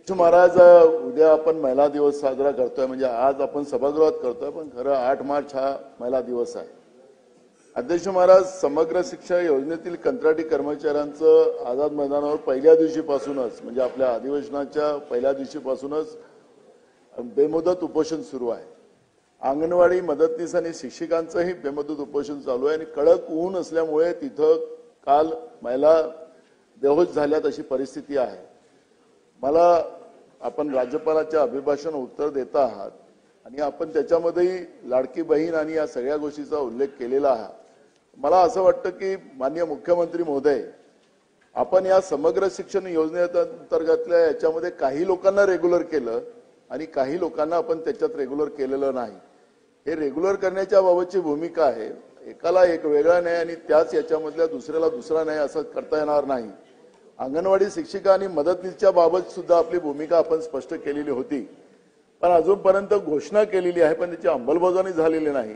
महाराज, उद्या आपण महिला दिवस साजरा करतोय, म्हणजे आज आपण सभागृहात करतोय, पण खरं 8 मार्च हा महिला दिवस आहे. अध्यक्ष महाराज, समग्र शिक्षा योजनेतील कंत्राटी कर्मचाऱ्यांचं आझाद मैदानावर पहिल्या दिवशीपासूनच, म्हणजे आपल्या अधिवेशनाच्या पहिल्या दिवशीपासूनच बेमुदत उपोषण सुरू आहे. अंगणवाडी मदतनीस आणि शिक्षकांचंही बेमुदत उपोषण चालू आहे आणि कडक ऊन असल्यामुळे तिथं काल महिला बेहोश झाल्यात अशी परिस्थिती आहे. मला आपण राज्यपालाच्या अभिभाषण उत्तर देता आहात आणि आपण त्याच्यामध्येही लाडकी बहीण आणि या सगळ्या गोष्टीचा उल्लेख केलेला आहे. मला असं वाटतं की माननीय मुख्यमंत्री महोदय, आपण या समग्र शिक्षण योजनेअंतर्गतल्या याच्यामध्ये काही लोकांना रेग्युलर केलं आणि काही लोकांना आपण त्याच्यात रेग्युलर केलेलं नाही. हे रेग्युलर करण्याच्या बाबतची भूमिका आहे. एकाला एक वेगळा नाही आणि त्याच याच्यामधल्या दुसऱ्याला दुसरा नाही असं करता येणार नाही. अंगणवाडी शिक्षिका आणि मदतनीसच्या बाबत सुद्धा आपली भूमिका आपण स्पष्ट केलेली होती, पण अजूनपर्यंत घोषणा केलेली आहे पण त्याची अंमलबजावणी झालेली नाही.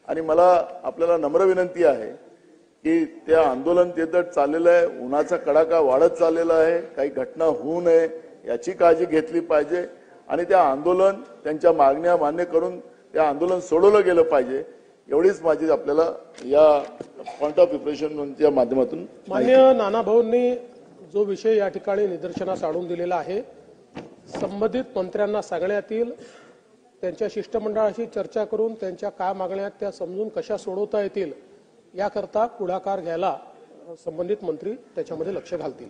आणि मला आपल्याला नम्र विनंती आहे की ते आंदोलन तिथं चाललेलं आहे, उन्हाचा कडाका वाढत चाललेला आहे, काही घटना होऊ नये याची काळजी घेतली पाहिजे आणि त्या आंदोलन त्यांच्या मागण्या मान्य करून ते आंदोलन सोडवलं गेलं पाहिजे. एवढीच माझी आपल्याला या पॉइंट ऑफ इम्प्रेशनच्या माध्यमातून. माननीय नाना भाऊंनी जो विषय या ठिकाणी निदर्शनास आणून दिलेला आहे, संबंधित मंत्र्यांना सांगण्यात येईल, त्यांच्या शिष्टमंडळाशी चर्चा करून त्यांच्या काय मागण्या त्या समजून कशा सोडवता येतील याकरता पुढाकार घ्यायला संबंधित मंत्री त्याच्यामध्ये लक्ष घालतील.